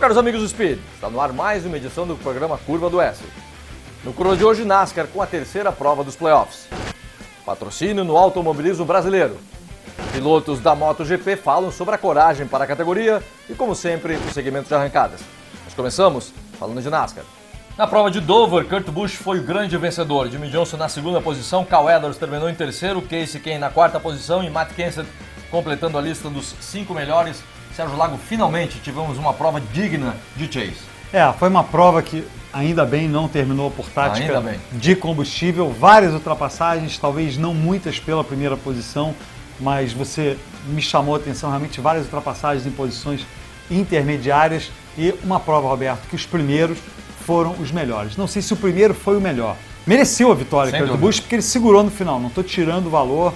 caros amigos do Speed, está no ar mais uma edição do programa Curva do S. No Curva de hoje, NASCAR com a terceira prova dos playoffs. Patrocínio no automobilismo brasileiro. Pilotos da MotoGP falam sobre a coragem para a categoria e, como sempre, o segmento de arrancadas. Nós começamos falando de NASCAR. Na prova de Dover, Kurt Busch foi o grande vencedor. Jimmy Johnson na segunda posição, Cal Edwards terminou em terceiro, Casey Kane na quarta posição e Matt Kenseth completando a lista dos 5 melhores. Sérgio Lago, finalmente tivemos uma prova digna de Chase. Foi uma prova que ainda bem não terminou por tática de combustível. Várias ultrapassagens, talvez não muitas pela primeira posição, mas você me chamou a atenção realmente várias ultrapassagens em posições intermediárias e uma prova, Roberto, que os primeiros foram os melhores. Não sei se o primeiro foi o melhor. Mereceu a vitória, Kurt Busch, porque ele segurou no final. Não estou tirando o valor,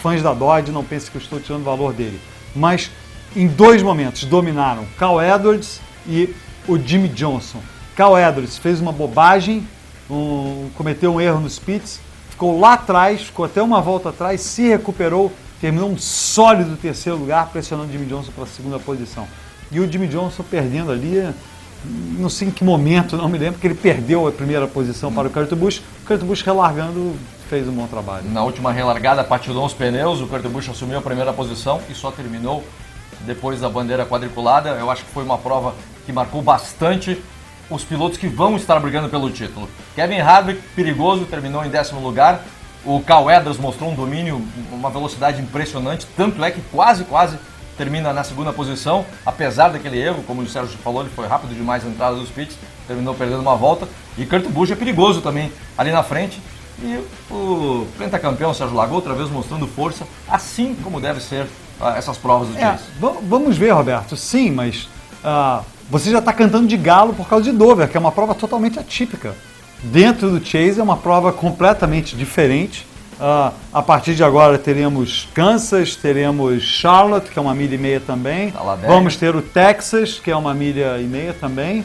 fãs da Dodge, não pensem que eu estou tirando o valor dele. Mas em dois momentos dominaram Cal Edwards e o Jimmy Johnson. Cal Edwards fez uma bobagem, cometeu um erro nos pits, ficou lá atrás, ficou até uma volta atrás, se recuperou, terminou um sólido terceiro lugar, pressionando o Jimmy Johnson para a segunda posição. E o Jimmy Johnson perdendo ali, não sei em que momento, não me lembro, porque ele perdeu a primeira posição para o Kurt Busch. O Kurt Busch relargando fez um bom trabalho. Na última relargada, patilhou os pneus, o Kurt Busch assumiu a primeira posição e só terminou depois da bandeira quadriculada. Eu acho que foi uma prova que marcou bastante os pilotos que vão estar brigando pelo título. Kevin Harvick, perigoso, terminou em 10º lugar. O Cal Edwards mostrou um domínio, uma velocidade impressionante, tanto é que quase termina na segunda posição, apesar daquele erro, como o Sérgio falou, ele foi rápido demais na entrada dos pits, terminou perdendo uma volta. E Kurt Busch é perigoso também ali na frente. E o pentacampeão Sérgio Lago outra vez mostrando força, assim como deve ser essas provas do Chase. Vamos ver, Roberto, sim, mas você já está cantando de galo por causa de Dover, que é uma prova totalmente atípica. Dentro do Chase é uma prova completamente diferente. A partir de agora teremos Kansas, teremos Charlotte, que é 1,5 milha também. Talladega. Vamos ter o Texas, que é 1,5 milha também.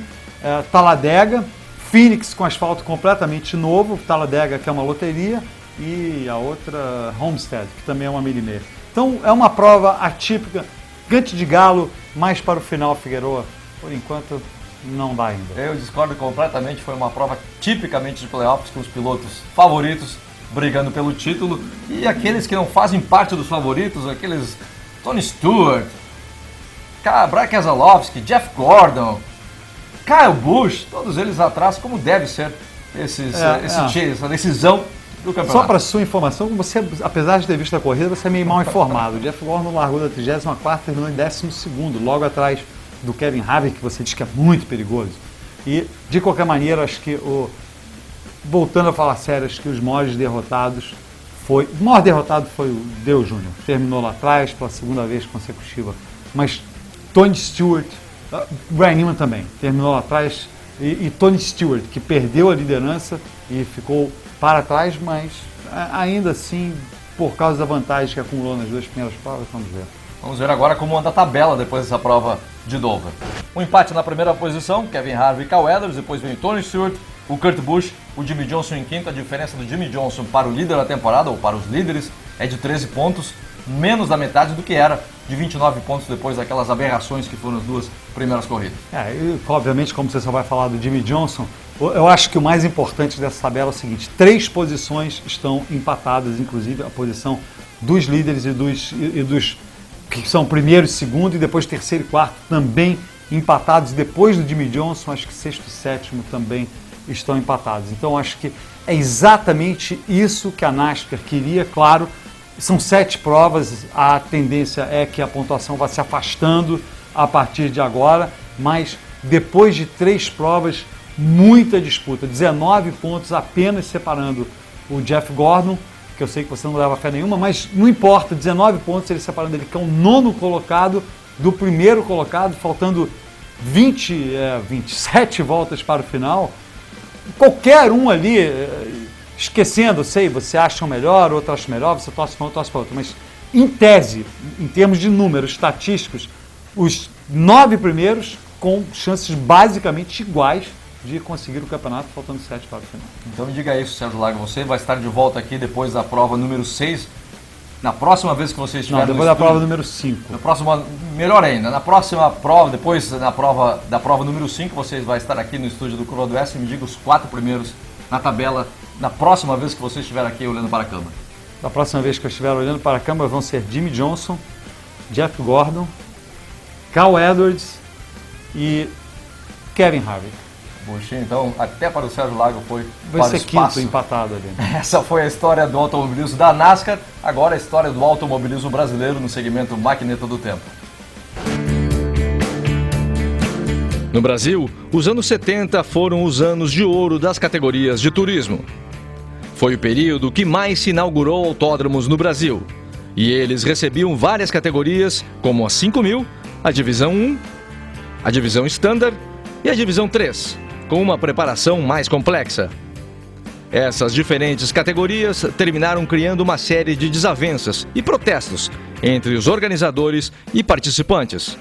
Talladega, Phoenix com asfalto completamente novo, Talladega, que é uma loteria, e a outra Homestead, que também é 1,5 milha. Então é uma prova atípica, cante de galo, mais para o final, Figueroa. Por enquanto não dá ainda. Eu discordo completamente, foi uma prova tipicamente de playoffs com os pilotos favoritos brigando pelo título e aqueles que não fazem parte dos favoritos, aqueles Tony Stewart, Brad Keselowski, Jeff Gordon, Kyle Busch, todos eles atrás, como deve ser essa decisão do campeonato. Só para sua informação, você, apesar de ter visto a corrida, você é meio mal informado. O Jeff Gordon largou da 34ª, terminou em 12º, logo atrás do Kevin Harvick, que você diz que é muito perigoso. E, de qualquer maneira, acho que voltando a falar sério, acho que os maiores derrotados o maior derrotado foi o Dale Jr., terminou lá atrás pela segunda vez consecutiva. Mas Tony Stewart, Brian Newman também, terminou lá atrás, e Tony Stewart, que perdeu a liderança e ficou para trás, mas ainda assim, por causa da vantagem que acumulou nas duas primeiras provas, vamos ver. Vamos ver agora como anda a tabela depois dessa prova de Dover. Um empate na primeira posição, Kevin Harvick e Cal Edwards, depois vem o Tony Stewart, o Kurt Busch, o Jimmy Johnson em quinto. A diferença do Jimmy Johnson para o líder da temporada, ou para os líderes, é de 13 pontos, menos da metade do que era, de 29 pontos depois daquelas aberrações que foram as duas primeiras corridas. Obviamente, como você só vai falar do Jimmy Johnson, eu acho que o mais importante dessa tabela é o seguinte: 3 posições estão empatadas, inclusive a posição dos líderes e dos que são primeiro e segundo, e depois terceiro e quarto também empatados. Depois do Jimmy Johnson, acho que sexto e sétimo também estão empatados. Então acho que é exatamente isso que a NASCAR queria. Claro, são 7 provas, a tendência é que a pontuação vá se afastando a partir de agora, mas depois de 3 provas, muita disputa, 19 pontos apenas separando o Jeff Gordon, que eu sei que você não leva fé nenhuma, mas não importa, 19 pontos ele separando ele, que é o 9º colocado do primeiro colocado, faltando 27 voltas para o final. Qualquer um ali, esquecendo, você acha um melhor, outro acha melhor, você torce para um, torce para outro, mas em tese, em termos de números estatísticos, os 9 primeiros com chances basicamente iguais de conseguir o campeonato, faltando 7 para o final. Então me diga isso, Sérgio Lago, você vai estar de volta aqui depois da prova número 6 Na próxima vez que você estiver Não, depois da prova número 5. Na próxima, melhor ainda, na próxima prova, depois da prova número 5, vocês vão estar aqui no estúdio do Curva do S e me diga os 4 primeiros na tabela na próxima vez que você estiver aqui olhando para a câmera. Da próxima vez que eu estiver olhando para a câmera vão ser Jimmie Johnson, Jeff Gordon, Cal Edwards e Kevin Harvick. Poxa, então até para o Sérgio Lago foi Vai para ser o espaço. quinto empatado ali. Essa foi a história do automobilismo da NASCAR, agora a história do automobilismo brasileiro no segmento Maquineta do Tempo. No Brasil, os anos 70 foram os anos de ouro das categorias de turismo. Foi o período que mais se inaugurou autódromos no Brasil. E eles recebiam várias categorias, como a 5.000, a Divisão 1, a Divisão Standard e a Divisão 3, com uma preparação mais complexa. Essas diferentes categorias terminaram criando uma série de desavenças e protestos entre os organizadores e participantes.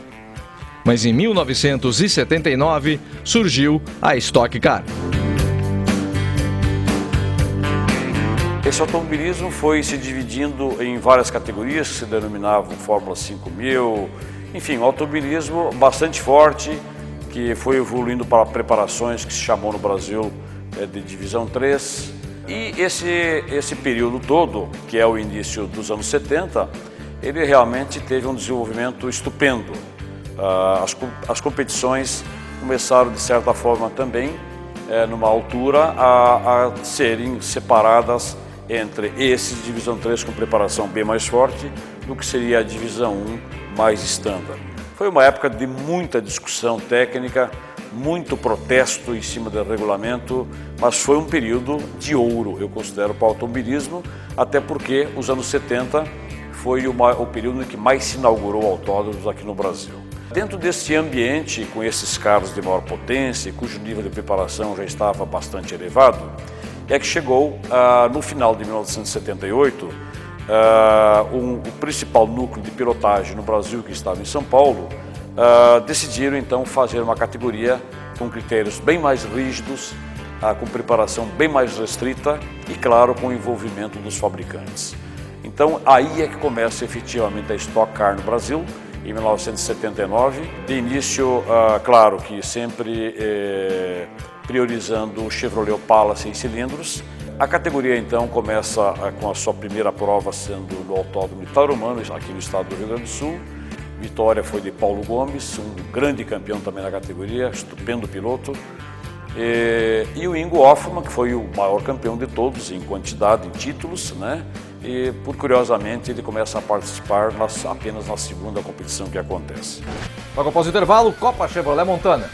Mas em 1979 surgiu a Stock Car. Esse automobilismo foi se dividindo em várias categorias que se denominavam Fórmula 5000, enfim, um automobilismo bastante forte, que foi evoluindo para preparações que se chamou no Brasil de Divisão 3. E esse período todo, que é o início dos anos 70, ele realmente teve um desenvolvimento estupendo. As competições começaram, de certa forma, também, numa altura, a serem separadas entre esse Divisão 3 com preparação bem mais forte do que seria a Divisão 1 mais standard. Foi uma época de muita discussão técnica, muito protesto em cima do regulamento, mas foi um período de ouro, eu considero, para o automobilismo, até porque os anos 70 foi o período em que mais se inaugurou autódromos aqui no Brasil. Dentro desse ambiente, com esses carros de maior potência, cujo nível de preparação já estava bastante elevado, é que chegou, no final de 1978, o principal núcleo de pilotagem no Brasil, que estava em São Paulo, decidiram então fazer uma categoria com critérios bem mais rígidos, com preparação bem mais restrita e, claro, com o envolvimento dos fabricantes. Então, aí é que começa efetivamente a Stock Car no Brasil, em 1979, de início, claro que sempre priorizando o Chevrolet Opala 6 cilindros. A categoria então começa com a sua primeira prova sendo no Autódromo de Tarumã, aqui no estado do Rio Grande do Sul. Vitória foi de Paulo Gomes, um grande campeão também na categoria, estupendo piloto. E o Ingo Hoffmann, que foi o maior campeão de todos em quantidade, em títulos, né? E, por curiosamente, ele começa a participar apenas na segunda competição que acontece. Logo após o intervalo, Copa Chevrolet Montana.